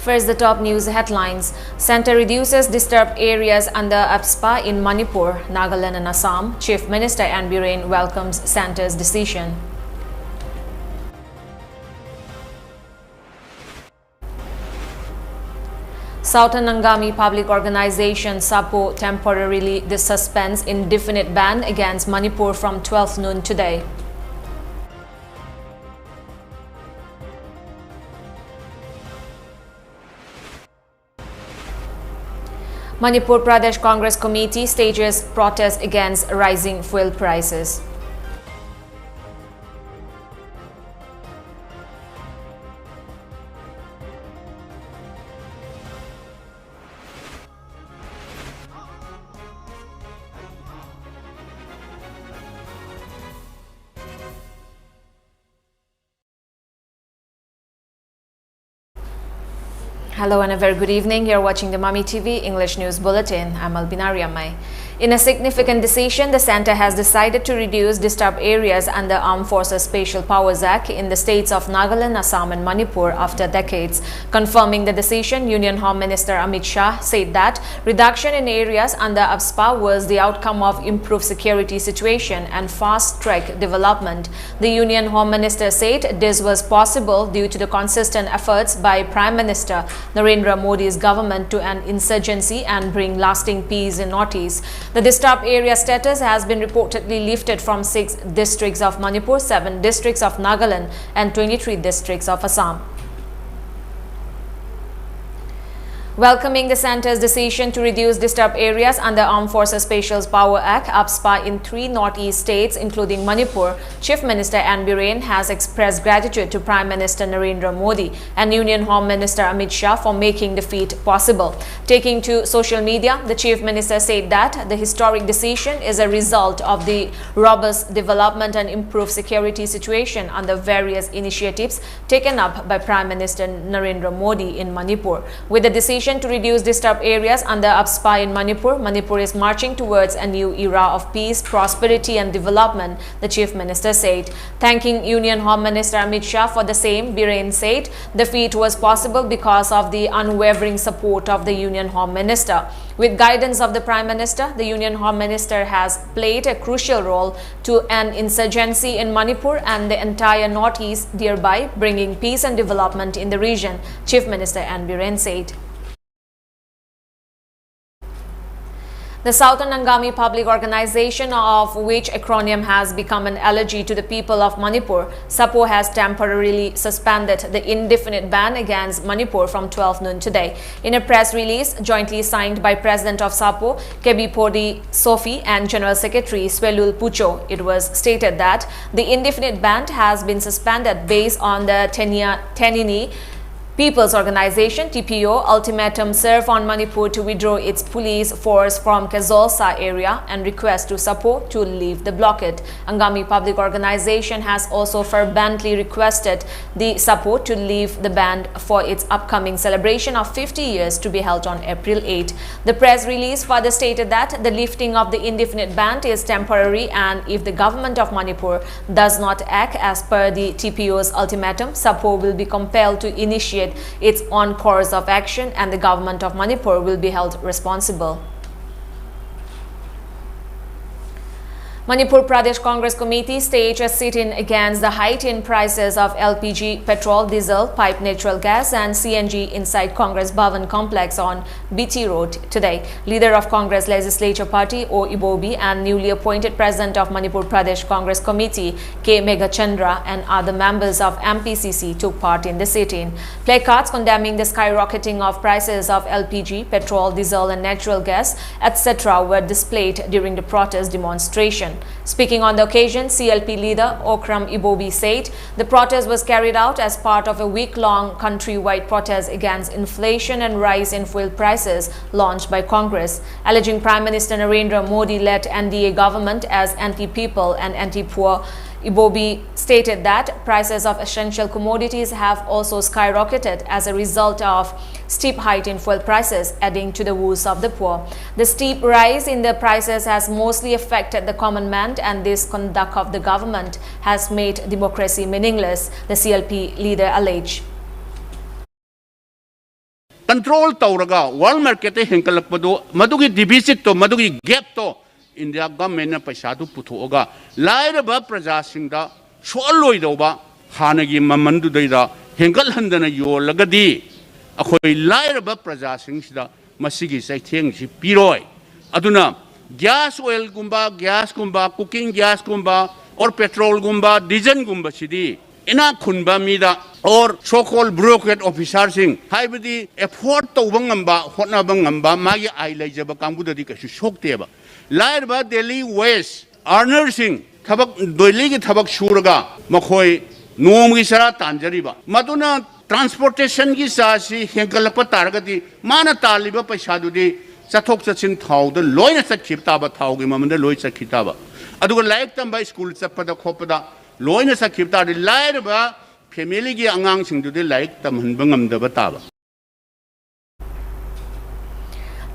First, the top news headlines. Centre reduces disturbed areas under ALBINA in Manipur, Nagaland and Assam. Chief Minister N. Biren welcomes Centre's decision. Southern Angami Public Organization SAPO temporarily suspends indefinite ban against Manipur from 12 noon today. Manipur Pradesh Congress Committee stages protest against rising fuel prices. Hello and a very good evening. You're watching the MAMI TV English News Bulletin. I'm ALBINA. RIAMEI. In a significant decision, the Centre has decided to reduce disturbed areas under Armed Forces Special Powers Act in the states of Nagaland, Assam and Manipur after decades. Confirming the decision, Union Home Minister Amit Shah said that reduction in areas under ALBINA was the outcome of improved security situation and fast-track development. The Union Home Minister said this was possible due to the consistent efforts by Prime Minister Narendra Modi's government to end insurgency and bring lasting peace in Northeast. The disturbed area status has been reportedly lifted from 6 districts of Manipur, 7 districts of Nagaland and 23 districts of Assam. Welcoming the Centre's decision to reduce disturbed areas under Armed Forces Special Power Act ALBINA in 3 northeast states including Manipur, Chief Minister N. Biren has expressed gratitude to Prime Minister Narendra Modi and Union Home Minister Amit Shah for making the feat possible. Taking to social media, the Chief Minister said that the historic decision is a result of the robust development and improved security situation under various initiatives taken up by Prime Minister Narendra Modi in Manipur. With the decision to reduce disturbed areas under ALBINA in Manipur, Manipur is marching towards a new era of peace, prosperity and development, the Chief Minister said. Thanking Union Home Minister Amit Shah for the same, Biren said the feat was possible because of the unwavering support of the Union Home Minister. With guidance of the Prime Minister, the Union Home Minister has played a crucial role to end insurgency in Manipur and the entire Northeast, thereby bringing peace and development in the region, Chief Minister N. Biren said. The Southern Angami Public Organization, of which acronym has become an allergy to the people of Manipur, SAPO has temporarily suspended the indefinite ban against Manipur from 12 noon today. In a press release jointly signed by President of SAPO, Kebi Podi Sofi and General Secretary Swelul Pucho, it was stated that the indefinite ban has been suspended based on the Tenini People's Organization (TPO) ultimatum served on Manipur to withdraw its police force from Kazolsa area and request to SAPO to leave the blockade. Angami Public Organization has also fervently requested the SAPO to leave the band for its upcoming celebration of 50 years to be held on April 8. The press release further stated that the lifting of the indefinite ban is temporary and if the government of Manipur does not act as per the TPO's ultimatum, SAPO will be compelled to initiate its own course of action and the government of Manipur will be held responsible. Manipur Pradesh Congress Committee staged a sit-in against the hike in prices of LPG, petrol, diesel, piped natural gas and CNG inside Congress Bhavan complex on BT Road today. Leader of Congress Legislature Party O. Ibobi and newly appointed President of Manipur Pradesh Congress Committee K. Meghachandra and other members of MPCC took part in the sit-in. Placards condemning the skyrocketing of prices of LPG, petrol, diesel and natural gas, etc. were displayed during the protest demonstration. Speaking on the occasion, CLP leader Okram Ibobi said the protest was carried out as part of a week-long countrywide protest against inflation and rise in fuel prices launched by Congress. Alleging Prime Minister Narendra Modi led NDA government as anti-people and anti-poor, Ibobi stated that prices of essential commodities have also skyrocketed as a result of steep hike in fuel prices, adding to the woes of the poor. The steep rise in the prices has mostly affected the common man, and this conduct of the government has made democracy meaningless, the CLP leader alleged. control tawraga world market te henkalak padu madugi deficit to madugi gap to India government na paisa tu puthoga laira ba praja singda soloi doba hanagi mamandu deida henkal handana yolagadi akhoi laira ba praja singsida masigi sai theng si piroi aduna gas oil gumba cooking gas gumba or petrol gumba diesel gumba sidi ina khunba mida or so called bureaucrat officers sing haibadi effort to bangamba hotna bangamba magi ai leijaba kambudadi ka shokteba lair ba daily wage earners sing thabak doili gi thabak suraga makhoi nom gi sara tanjariba maduna transportation gi sa si henkalapa taragati mana taliba paisa dudi chathok chachin thau da loina sakhipta ba thau gi mamanda loi sakhita ba aduga laik tamba school chapada khopada loina sakhipta di lair ba family gi angang sing du de laik tamhan bangam da ba ta ba.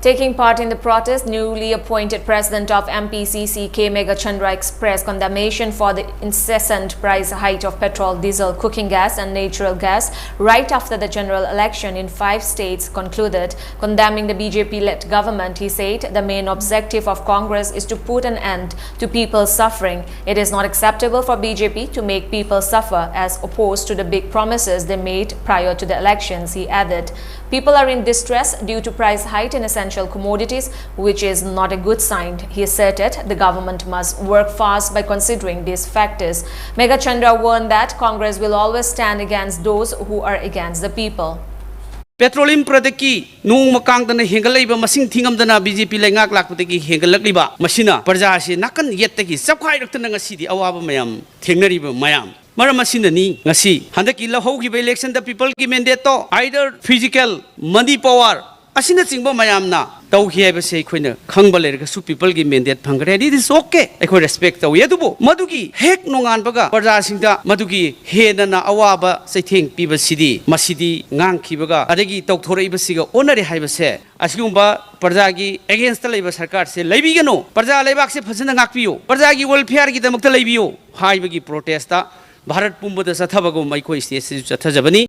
Taking part in the protest, newly appointed president of MPCC K. Megachandra expressed condemnation for the incessant price hike of petrol, diesel, cooking gas and natural gas right after the general election in 5 states concluded. Condemning the BJP-led government, he said the main objective of Congress is to put an end to people's suffering. It is not acceptable for BJP to make people suffer as opposed to the big promises they made prior to the elections, he added. People are in distress due to price hike in essential commodities, which is not a good sign. He asserted the government must work fast by considering these factors. Megachandra warned that Congress will always stand against those who are against the people. Petroleum product ki nung makang dana hengalai ba masing thingam dana BJP lai ngak lak puteki hengalak liba masina parja se nakan yet teki sabkhai rak tana ngasi di awaba mayam thengnari ba mayam maram masina ni ngasi handaki la hogi ba election the people ki mandate to either physical money power asina chingba mayam na tau hi ba se khoina khangba le ga su people ki mandate phangre this is okay ekho respect tau yedubo madugi hek nongan baga parja singda madugi he na awaba sai thing piba sidi masidi ngang khibaga adagi tau thorei ba siga onare haiba se asgumba parja gi against the labor sarkar se leibi gano parja leibak se phajana ngakpiyo parja gi welfare gi damakta leibiyo haiba gi protest ta Bharat Pumbada Sathabago Maiko state Sathajabani.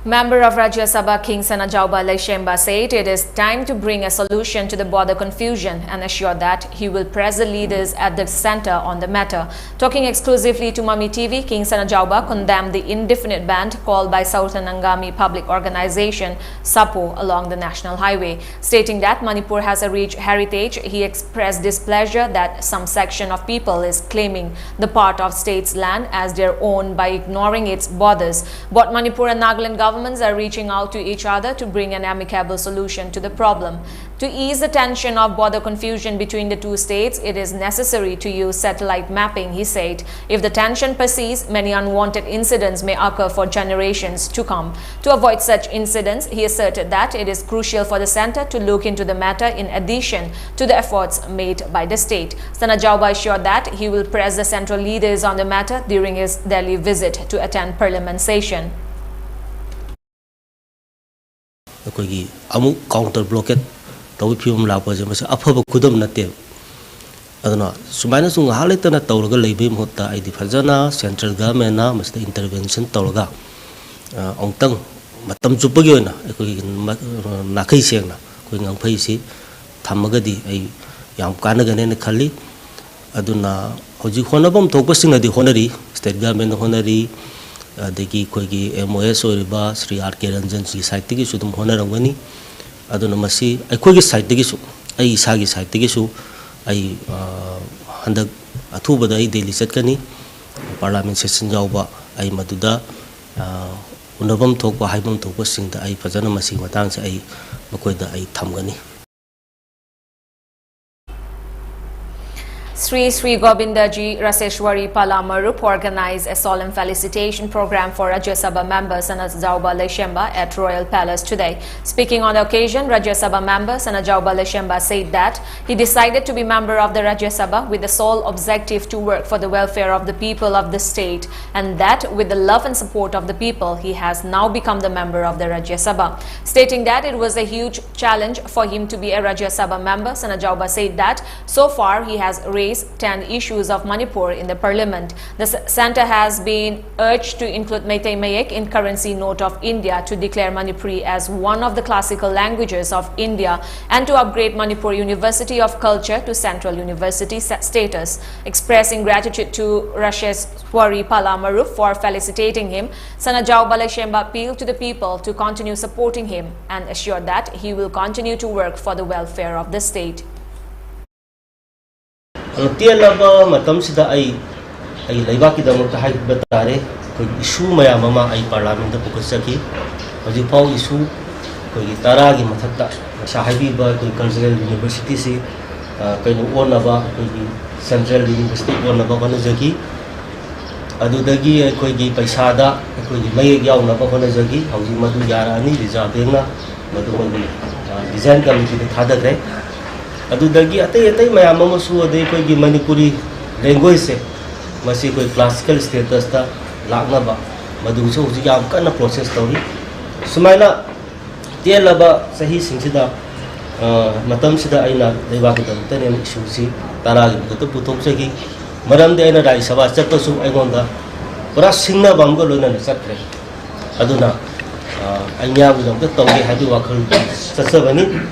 Member of Rajya Sabha King Sanajauba Leshemba said it is time to bring a solution to the border confusion and assured that he will press the leaders at the center on the matter. Talking exclusively to MAMI TV, King Sanajauba condemned the indefinite ban called by Southern Angami Public Organization SAPO along the national highway. Stating that Manipur has a rich heritage, he expressed displeasure that some section of people is claiming the part of state's land as their own by ignoring its borders. Both Manipur and Nagaland governments are reaching out to each other to bring an amicable solution to the problem. To ease the tension of border confusion between the two states, it is necessary to use satellite mapping, he said. If the tension persists, many unwanted incidents may occur for generations to come. To avoid such incidents, he asserted that it is crucial for the center to look into the matter in addition to the efforts made by the state. Sanajauba assured that he will press the central leaders on the matter during his Delhi visit to attend parliament session. ꯑꯩꯈꯣꯏꯒꯤ ꯑꯃꯨꯛ counter blockade ꯇꯧꯕꯒꯤ ꯐꯤꯕꯝ ꯂꯥꯛꯄꯁꯦ ꯃꯁꯤ ꯑꯐꯕ ꯈꯨꯗꯝ ꯅꯠꯇꯦꯕ ꯑꯗꯨꯅ ꯁꯨꯃꯥꯏꯅꯁꯨ ꯉꯥꯏꯍꯥꯛ ꯂꯩꯇꯅ ꯇꯧꯔꯒ ꯂꯩꯕꯒꯤ ꯃꯍꯨꯠꯇ ꯑꯩꯗꯤ ꯐꯖꯅ ꯁꯦꯟꯇ꯭ꯔꯦꯜ ꯒꯚꯔꯟꯃꯦꯟꯠꯅ ꯃꯁꯤꯗ ꯏꯟꯇꯔꯚꯦꯟꯁꯟ ꯇꯧꯔꯒ ꯑꯃꯨꯛꯇꯪ ꯃꯇꯝ ꯆꯨꯞꯄꯒꯤ ꯑꯣꯏꯅ ꯑꯩꯈꯣꯏꯒꯤ ꯅꯥꯈꯩ ꯁꯦꯡꯅ ꯑꯩꯈꯣꯏ ꯉꯥꯡꯐꯩꯁꯤ ꯊꯝꯃꯒꯗꯤ ꯑꯩ ꯌꯥꯝ ꯀꯥꯟꯅꯒꯅꯦꯅ ꯈꯜꯂꯤ ꯑꯗꯨꯅ ꯍꯧꯖꯤꯛ ꯍꯣꯠꯅꯐꯝ ꯊꯣꯛꯄꯁꯤꯡꯅꯗꯤ ꯍꯣꯠꯅꯔꯤ ꯁ꯭ꯇꯦꯠ ꯒꯚꯔꯟꯃꯦꯟꯠꯅ ꯍꯣꯠꯅꯔꯤ ꯑꯗꯒꯤ ꯑꯩꯈꯣꯏꯒꯤ MOS ꯑꯣꯏꯔꯤꯕ ꯁ꯭ꯔꯤ R.K. ꯔꯟꯖꯟꯒꯤ ꯁꯥꯏꯠꯇꯒꯤꯁꯨ ꯑꯗꯨꯝ ꯍꯣꯠꯅꯔꯝꯒꯅꯤ ꯑꯗꯨꯅ ꯃꯁꯤ ꯑꯩꯈꯣꯏꯒꯤ ꯁꯥꯏꯠꯇꯒꯤꯁꯨ ꯑꯩ ꯏꯁꯥꯒꯤ ꯁꯥꯏꯠꯇꯒꯤꯁꯨ ꯑꯩ ꯍꯟꯗꯛ ꯑꯊꯨꯕꯗ ꯑꯩ ꯗꯦꯜꯂꯤ ꯆꯠꯀꯅꯤ ꯄꯥꯔꯂꯤꯌꯥꯃꯦꯟꯠ ꯁꯦꯁꯟ ꯌꯥꯎꯕ ꯑꯩ ꯃꯗꯨꯗ ꯎꯅꯐꯝ ꯊꯣꯛꯄ ꯍꯥꯏꯐꯝ ꯊꯣꯛꯄꯁꯤꯡꯗ ꯑꯩ ꯐꯖꯅ ꯃꯁꯤꯒꯤ ꯃꯇꯥꯡꯁꯦ ꯑꯩ ꯃꯈꯣꯏꯗ ꯑꯩ ꯊꯝꯒꯅꯤ. Sri Govindaji Raseshwari Palamarup organized a solemn felicitation program for Rajya Sabha member Sanajauba Leshemba at Royal Palace today. Speaking on the occasion, Rajya Sabha member Sanajauba Leshemba said that he decided to be member of the Rajya Sabha with the sole objective to work for the welfare of the people of the state, and that with the love and support of the people, he has now become the member of the Rajya Sabha. Stating that it was a huge challenge for him to be a Rajya Sabha member, Sanajauba said that so far he has raised raise 10 issues of Manipur in the parliament. The centre has been urged to include Meitei Mayek in currency note of India, to declare Manipuri as one of the classical languages of India, and to upgrade Manipur University of Culture to Central University status. Expressing gratitude to Rasheshwari Palamarup for felicitating him, Sanajau Balashemba appealed to the people to continue supporting him and assured that he will continue to work for the welfare of the state. Tialaba matam sida ay laibaki damok ta hai batare koi issue maya mama ay parliament da pukasaki hoji pau issue koi tara gi mathakta sahibi ba koi cultural university si kai no ona ba koi central university ona ba kana jagi adudagi koi gi paisa da koi gi mai yaw na ba kana jagi hoji madu yara ani reserve na madu ko design committee da thada gre adudagi atai mayam amasu adai koi gi Manipuri language se masi koi classical status ta lagna ba madu so ji yam kana process tawri sumaina tialaba sahi singsida matam sida aina deba ki tam tane issue si tara gi to puthok segi maram de aina rai sabha chatto su aigonda pura singna bamgo loina na chatre aduna anya bu dam ta tawge hadi wakhal sasabani.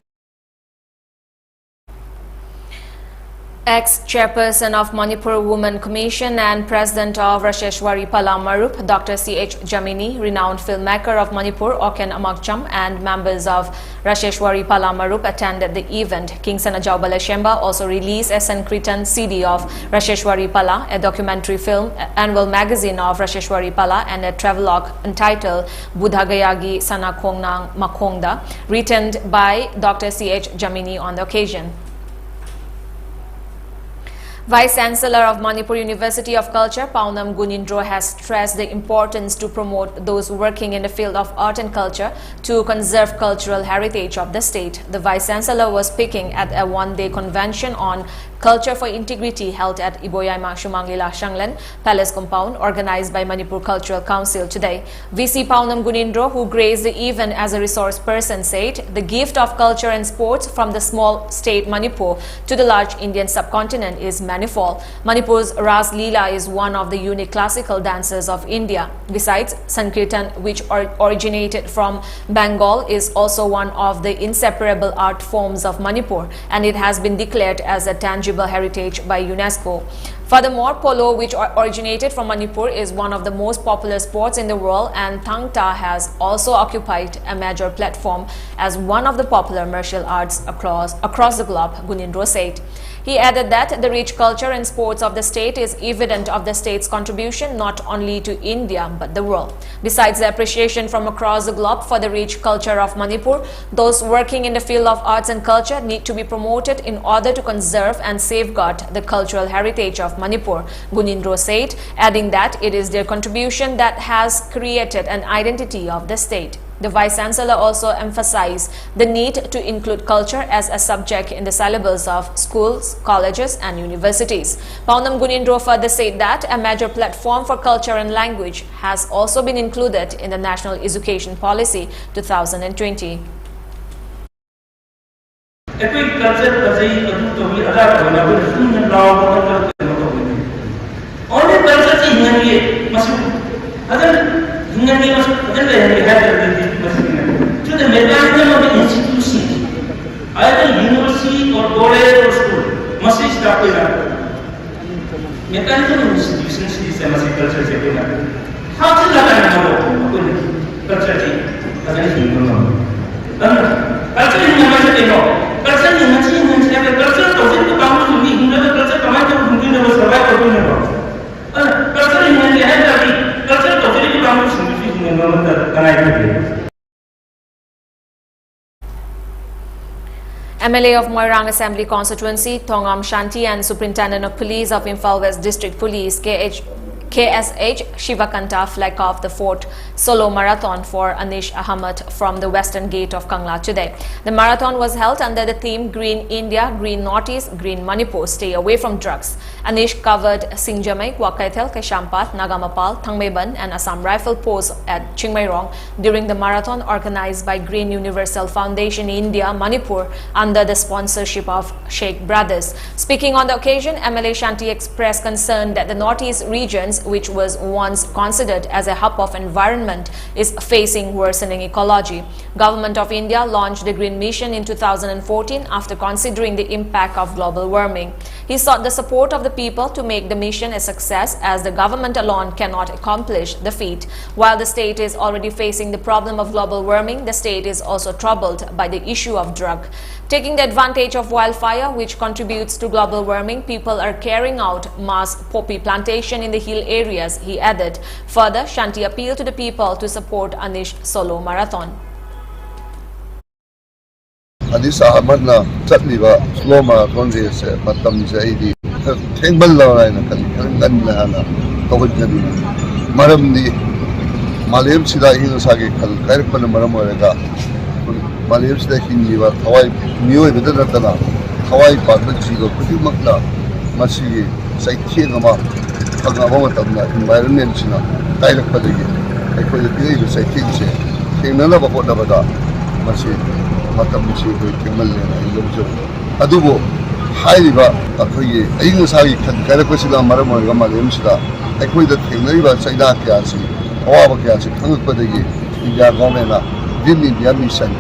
Ex-chairperson of Manipur Women Commission and president of Rasheshwari Palamarup, Dr. C.H. Jamini, renowned filmmaker of Manipur, Oken Amakcham, and members of Rasheshwari Palamarup attended the event. King Sanajau Balashemba also released a Sankritan CD of Rasheshwari Pala, a documentary film, annual magazine of Rasheshwari Pala, and a travelogue entitled Budhagayagi Sanakongnang Makongda, written by Dr. C.H. Jamini on the occasion. Vice Chancellor of Manipur University of Culture, Paunam Gunindro, has stressed the importance to promote those working in the field of art and culture to conserve cultural heritage of the state. The Vice Chancellor was speaking at a one-day convention on Culture for Integrity held at Iboyaima Shumanglila Shanglen Palace Compound, organized by Manipur Cultural Council today. VC Paunam Gunindro, who graced the event as a resource person, said the gift of culture and sports from the small state Manipur to the large Indian subcontinent is manifold. Manipur's Ras Leela is one of the unique classical dances of India. Besides, Sankirtan, which originated from Bengal, is also one of the inseparable art forms of Manipur, and it has been declared as a tangible heritage by UNESCO. Furthermore, polo, which originated from Manipur, is one of the most popular sports in the world, and Thang Ta has also occupied a major platform as one of the popular martial arts across the globe, Gunindro said. He added that the rich culture and sports of the state is evident of the state's contribution not only to India but the world. Besides the appreciation from across the globe for the rich culture of Manipur, those working in the field of arts and culture need to be promoted in order to conserve and safeguard the cultural heritage of Manipur, Gunindro said, adding that it is their contribution that has created an identity of the state. The Vice Chancellor also emphasized the need to include culture as a subject in the syllabus of schools, colleges and universities. Paunam Gunindro further said that a major platform for culture and language has also been included in the National Education Policy 2020. To the mechanism of the institution, either university or college or school, must be started up. Mechanism of institutions is a massive culture sector. How to learn culture? Culture is MLA of Moirang Assembly Constituency, Thongam Shanti, and Superintendent of Police of Imphal West District Police, K.H. KSH Shivakanta flag off the 4th solo marathon for Anish Ahmed from the western gate of Kangla today. The marathon was held under the theme Green India, Green Northeast, Green Manipur, Stay Away from Drugs. Anish covered Singjamai, Kwakaithel, Kaishampat, Nagamapal, Thangmeiban and Assam Rifle Post at Chingmairong during the marathon organized by Green Universal Foundation India, Manipur under the sponsorship of Sheikh Brothers. Speaking on the occasion, MLA Shanti expressed concern that the Northeast regions, which was once considered as a hub of environment, is facing worsening ecology. Government of India launched the Green Mission in 2014 after considering the impact of global warming. He sought the support of the people to make the mission a success, as the government alone cannot accomplish the feat. While the state is already facing the problem of global warming, the state is also troubled by the issue of drug. Taking the advantage of wildfire, which contributes to global warming, people are carrying out mass poppy plantation in the hill areas, he added. Further, Shanti appealed to the people to support Anish solo marathon. Anish Ahmed na chatliba slow marathon race matam se aidi thengbal la na kan la na tawid gani maram ni malem sida hin sage khal kair pan maram orega malem sida hin ni wa thawai mioi bedana tana thawai pa ta chi go khudi makla masi sai thien ma phanga ba matam na environment sina tai lak padagi ai ko ye ju sai thien se thengna la ba ko da bada masi matam chi ko kemal le na ilom jo adubo hairiba akhoi ayin sagi khan kare ko sila maram orega malem sida ai ko da thengnai ba saida kya si awaba kya si thangak padagi India government na Green India mission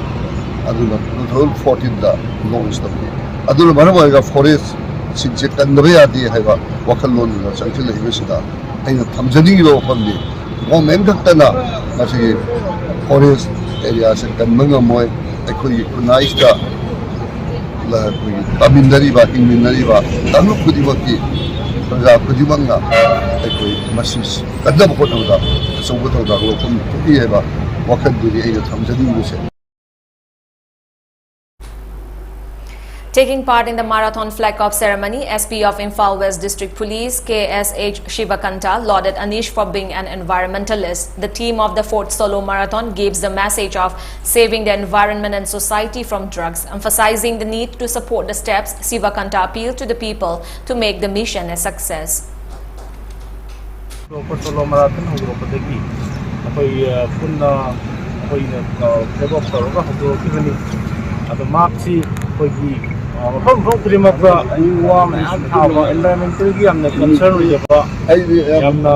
aduna 2014 da launch da aduna maram orega forest sinche kandabe adi haiba wakal lon na changchil le sida aina thamjani gi lo pamdi government gaktana masi forest area se kanmanga moy akhoi kunaista la koi tamindari ba ingminari ba tanu khudibaki praja khudibanga akhoi masis kadam ko tawda so ko tawda lo kum ti heba wakal duri ai thamjani gi se. Taking part in the marathon flag-off ceremony, SP of Imphal West District Police, KSH Shivakanta, lauded Anish for being an environmentalist. The team of the 4th solo marathon gives the message of saving the environment and society from drugs. Emphasizing the need to support the steps, Shivakanta appealed to the people to make the mission a success. Solo marathon hogropatagi apoi punna apoi flag-off toroga hogropibani ado marksi apoi from Primakra, you want environmental game, the concern with the Yamna,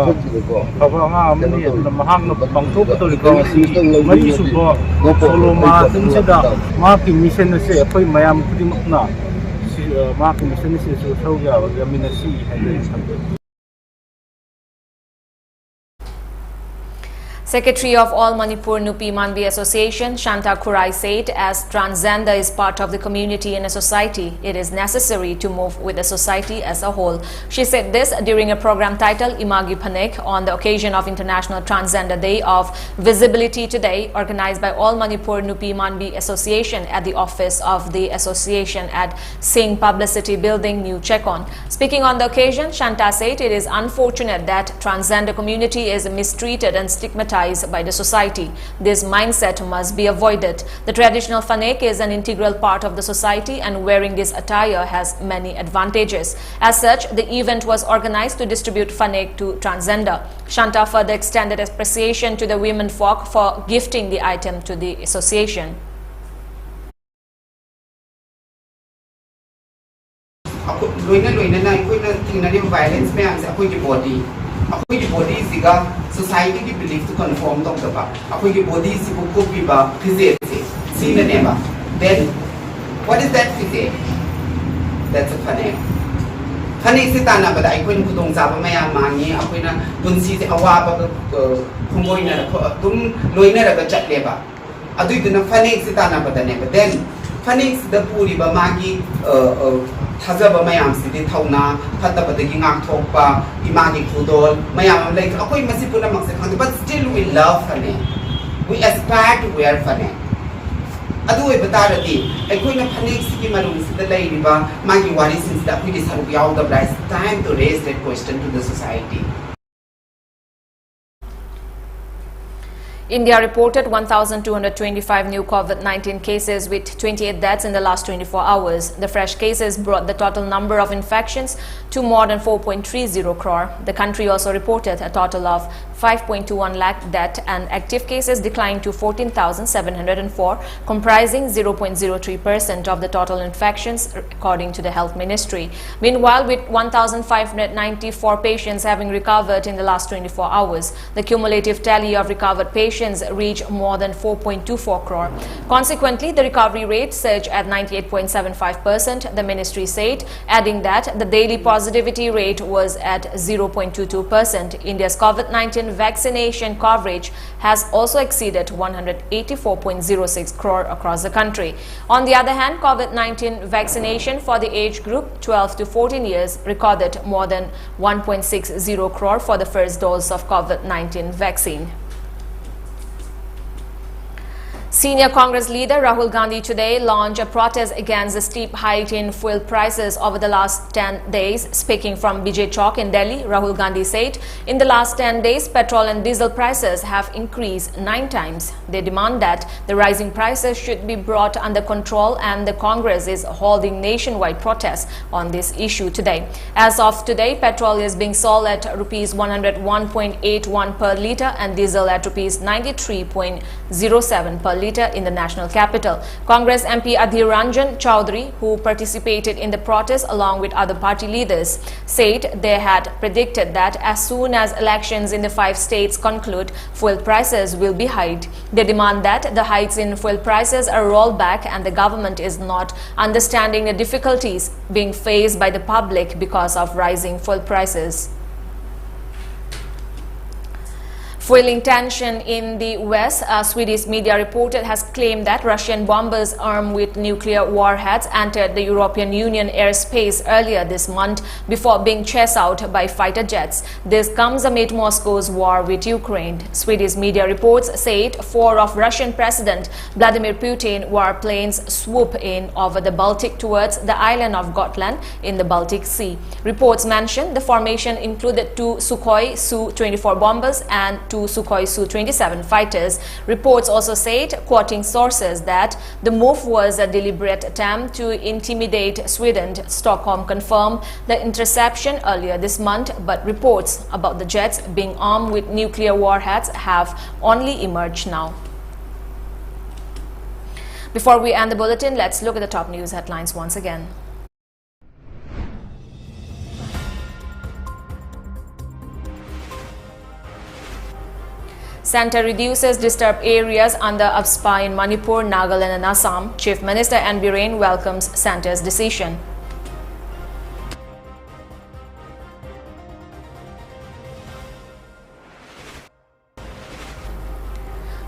Pavanga, the Mahang of Bangkok to the Galaxy, Mari Subo, Soloma, Tinsida, marking mission is a point Mayam Primakna, marking mission is a Soga, Yaminasi, and Secretary of All Manipur Nupi Manbi Association, Shanta Kurai said, as transgender is part of the community and a society, it is necessary to move with the society as a whole. She said this during a program titled Imagi Panek on the occasion of International Transgender Day of Visibility Today, organized by All Manipur Nupi Manbi Association at the office of the association at Singh Publicity Building, New Chekon. Speaking on the occasion, Shanta said it is unfortunate that transgender community is mistreated and stigmatized by the society. This mindset must be avoided. The traditional fanek is an integral part of the society, and wearing this attire has many advantages. As such, the event was organized to distribute fanek to transgender. Shanta further extended appreciation to the women folk for gifting the item to the association. Body siga society ki belief to conform to the ba apoi body si ko ba physics see the name then what is that physics? That's a fanek se tana ba dai kuin kudong sa ba maya mangi apoi na punsi se awa ba khumoi na tum loina ra ba chat le ba adui dina fanek se tana ba dane ba then fanek the puri ba magi Tazaba mayam si tauna patabadagi ngam thokpa imagi khudol mayam like akoi masipuna maksakhan but still we love fane we aspire to wear fane adu e batarati akoi na phane sigi marum sida lai riba magi wari since da akoi saru yaw the time to raise that question to the society. India reported 1,225 new COVID-19 cases with 28 deaths in the last 24 hours. The fresh cases brought the total number of infections to more than 4.30 crore. The country also reported a total of 5.21 lakh deaths and active cases declined to 14,704, comprising 0.03% of the total infections, according to the Health Ministry. Meanwhile, with 1,594 patients having recovered in the last 24 hours, the cumulative tally of recovered patients reached more than 4.24 crore. Consequently, the recovery rate surged at 98.75%, the ministry said, adding that the daily positivity rate was at 0.22%. India's COVID-19 vaccination coverage has also exceeded 184.06 crore across the country. On the other hand, COVID-19 vaccination for the age group 12 to 14 years recorded more than 1.60 crore for the first dose of COVID-19 vaccine. Senior Congress leader Rahul Gandhi today launched a protest against the steep hike in fuel prices over the last 10 days. Speaking from Bijay Chowk in Delhi, Rahul Gandhi said, in the last 10 days, petrol and diesel prices have increased 9 times. They demand that the rising prices should be brought under control, and the Congress is holding nationwide protests on this issue today. As of today, petrol is being sold at rupees 101.81 per litre and diesel at rupees 93.07 per litre in the national capital. Congress MP Adhir Ranjan Chaudhary, who participated in the protest along with other party leaders, said they had predicted that as soon as elections in the 5 states conclude, fuel prices will be hiked. They demand that the hikes in fuel prices are rolled back, and the government is not understanding the difficulties being faced by the public because of rising fuel prices. Fueling tension in the West, a Swedish media reporter has claimed that Russian bombers armed with nuclear warheads entered the European Union airspace earlier this month before being chased out by fighter jets. This comes amid Moscow's war with Ukraine. Swedish media reports said 4 of Russian President Vladimir Putin warplanes swooped in over the Baltic towards the island of Gotland in the Baltic Sea. Reports mentioned the formation included 2 Sukhoi Su-24 bombers and 2 Sukhoi Su-27 fighters. Reports also said, quoting sources, that the move was a deliberate attempt to intimidate Sweden. Stockholm confirmed the interception earlier this month, but reports about the jets being armed with nuclear warheads have only emerged now. Before we end the bulletin, let's look at the top news headlines once again. Centre reduces disturbed areas under ALBINA in Manipur, Nagaland and Assam. Chief Minister N. Biren welcomes Centre's decision.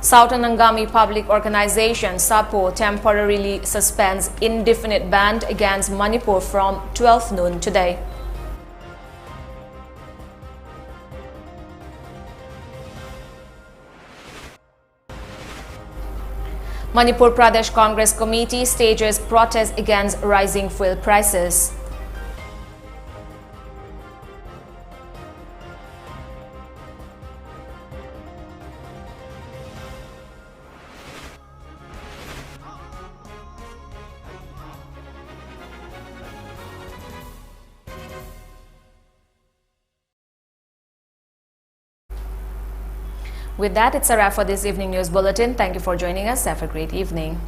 Southern Angami Public Organization SAPO temporarily suspends indefinite ban against Manipur from 12 noon today. Manipur Pradesh Congress Committee stages protest against rising fuel prices. With that, it's a wrap for this evening news bulletin. Thank you for joining us. Have a great evening.